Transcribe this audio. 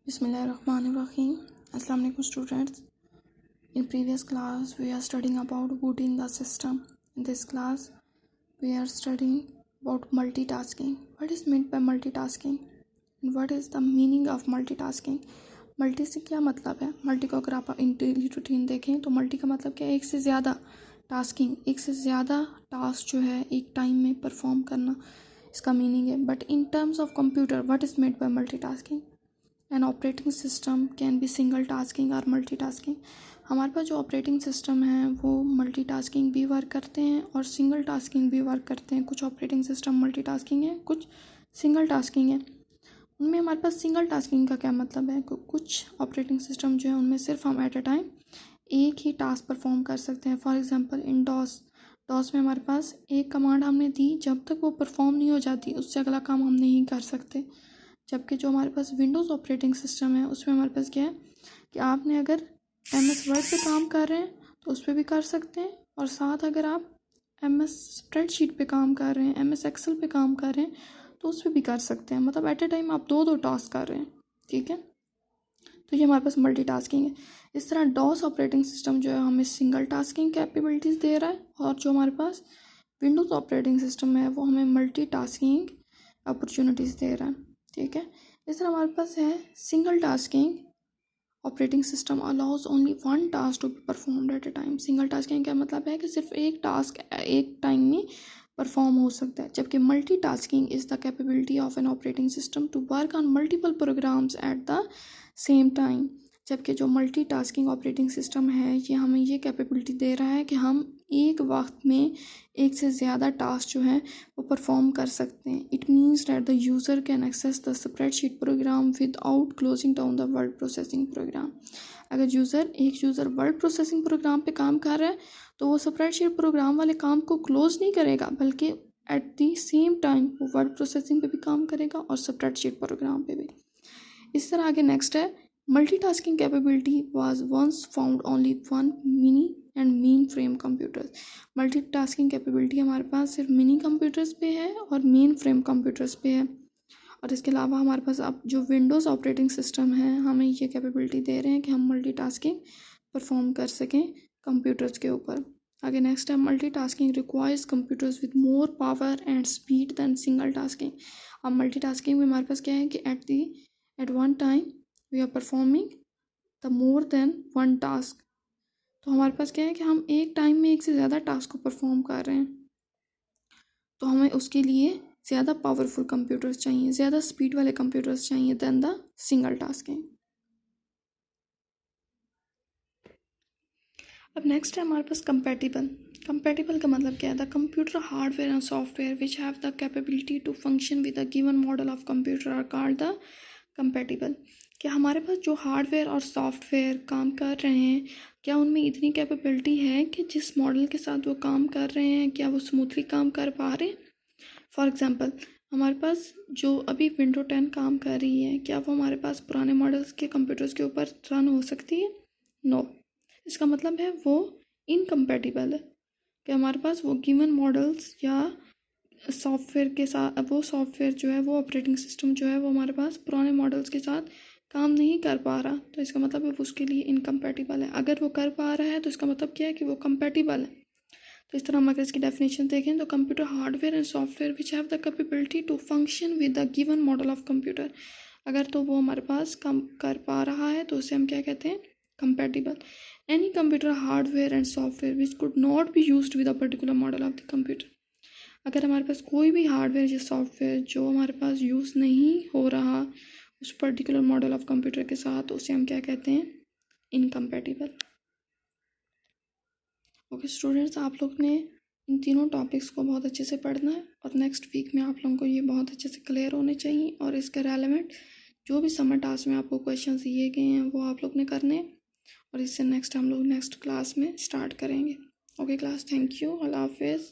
Bismillahirrahmanirrahim. Assalamu alaikum students. In previous class we are studying about booting the system. In this class we are studying about multitasking. What is meant by multitasking and what is the meaning of multitasking? Multi से क्या मतलब है? Multi को अगर आप daily routine देखें तो multi का मतलब क्या है? एक से ज़्यादा टास्किंग, एक से ज़्यादा टास्क जो है एक टाइम में परफॉर्म करना, इसका मीनिंग है. But in terms of computer what is made by multitasking? N operating system can be single tasking और मल्टीटास्किंग. हमारे पास जो ऑपरेटिंग सिस्टम है वो मल्टीटास्किंग भी वर्क करते हैं और सिंगल टास्किंग भी वर्क करते हैं. कुछ ऑपरेटिंग सिस्टम मल्टीटास्किंग है, कुछ सिंगल टास्किंग है. उनमें हमारे पास सिंगल टास्किंग का क्या मतलब है? कुछ ऑपरेटिंग सिस्टम जो है उनमें सिर्फ हम एट अ टाइम एक ही टास्क परफॉर्म कर सकते हैं. फॉर एग्जांपल इन डॉस में हमारे पास एक कमांड हमने दी, जब तक वो परफॉर्म नहीं हो जाती उससे अगला काम हम नहीं कर सकते. जबकि जो हमारे पास विंडोज़ ऑपरेटिंग सिस्टम है उसमें हमारे पास क्या है कि आपने अगर MS वर्ड पे काम कर रहे हैं तो उस पर भी कर सकते हैं, और साथ अगर आप MS स्प्रेडशीट पे काम कर रहे हैं, MS एक्सेल पे काम कर रहे हैं तो उस पर भी कर सकते हैं. मतलब एट ए टाइम आप दो टास्क कर रहे हैं. ठीक है, तो ये हमारे पास मल्टीटास्किंग है. इस तरह डॉस ऑपरेटिंग सिस्टम जो है हमें सिंगल टास्किंग कैपेबिलिटीज़ दे रहा है, और जो हमारे पास विंडोज़ ऑपरेटिंग सिस्टम है वो हमें मल्टीटास्किंग अपॉर्चुनिटीज़ दे रहा है. ठीक है, इस तरह हमारे पास है single tasking operating system allows only one task to be performed at a time. Single tasking का मतलब है कि सिर्फ एक टास्क एक टाइम में परफॉर्म हो सकता है, जबकि multi tasking is the capability of an operating system to work on multiple programs at the same time. जबकि जो मल्टी टास्किंग ऑपरेटिंग सिस्टम है ये हमें ये कैपेबिलिटी दे रहा है कि हम एक वक्त में एक से ज़्यादा टास्क जो है वो परफॉर्म कर सकते हैं. It means that the user can access the spreadsheet program without closing down the word processing program. अगर एक यूज़र वर्ड प्रोसेसिंग प्रोग्राम पे काम कर रहा है तो वो स्प्रेडशीट प्रोग्राम वाले काम को क्लोज नहीं करेगा, बल्कि एट द सेम टाइम वो वर्ड प्रोसेसिंग पे भी काम करेगा और स्प्रेडशीट प्रोग्राम पे भी. इस तरह आगे नेक्स्ट है multitasking capability was once found only one mini and mainframe computers. Multitasking capability हमारे पास सिर्फ मिनी कंप्यूटर्स पे है और मेन फ्रेम कंप्यूटर्स पे है. और इसके अलावा हमारे पास अब जो विंडोज़ ऑपरेटिंग सिस्टम है हमें ये कैपेबिलिटी दे रहे हैं कि हम मल्टीटास्किंग परफॉर्म कर सकें कंप्यूटर्स के ऊपर. आगे नेक्स्ट है multitasking requires computers with more power and speed than single tasking. अब मल्टीटास्किंग में हमारे पास क्या है कि at one time we are performing the more than one task. तो हमारे पास क्या है कि हम एक टाइम में एक से ज़्यादा टास्क को परफॉर्म कर रहे हैं, तो हमें उसके लिए ज़्यादा पावरफुल कंप्यूटर्स चाहिए, ज़्यादा स्पीड वाले कंप्यूटर्स चाहिए देन द सिंगल टास्किंग. अब नेक्स्ट है हमारे पास कंपैटिबल. कंपैटिबल का मतलब क्या है? The computer hardware and software which have the capability to function with a given model of computer are called the compatible. क्या हमारे पास जो हार्डवेयर और सॉफ्टवेयर काम कर रहे हैं क्या उनमें इतनी कैपेबिलिटी है कि जिस मॉडल के साथ वो काम कर रहे हैं क्या वो स्मूथली काम कर पा रहे हैं? फॉर एग्ज़ाम्पल हमारे पास जो अभी विंडो 10 काम कर रही है क्या वो हमारे पास पुराने मॉडल्स के कंप्यूटर्स के ऊपर रन हो सकती है? नो. इसका मतलब है वो इनकम्पैटिबल है कि हमारे पास वो गिवन मॉडल्स या सॉफ्टवेयर के साथ वो सॉफ्टवेयर जो है वो ऑपरेटिंग सिस्टम जो है वो हमारे पास पुराने मॉडल्स के साथ काम नहीं कर पा रहा, तो इसका मतलब है वो उसके लिए इनकम्पैटिबल है. अगर वो कर पा रहा है तो इसका मतलब क्या है कि वो कंपैटिबल है. तो इस तरह हम अगर इसकी डेफिनेशन देखें तो computer hardware and software which have the capability to function with the given model of computer. अगर तो वो हमारे पास काम कर पा रहा है तो उसे हम क्या कहते हैं? Compatible. Any computer hardware and software which could not be used with a particular model of the computer. अगर हमारे पास कोई भी हार्डवेयर या सॉफ्टवेयर जो हमारे पास यूज़ नहीं हो रहा उस पर्टिकुलर मॉडल ऑफ कंप्यूटर के साथ, उसे हम क्या कहते हैं? इनकम्पैटिबल. ओके स्टूडेंट्स, आप लोग ने इन तीनों टॉपिक्स को बहुत अच्छे से पढ़ना है और नेक्स्ट वीक में आप लोगों को ये बहुत अच्छे से क्लियर होने चाहिए, और इसके रेलेवेंट जो भी समर टास्क में आपको क्वेश्चंस दिए गए हैं वो आप लोग ने करने हैं, और इससे नेक्स्ट हम लोग नेक्स्ट क्लास में स्टार्ट करेंगे. ओके क्लास, थैंक यू, अल्लाह हाफिज़.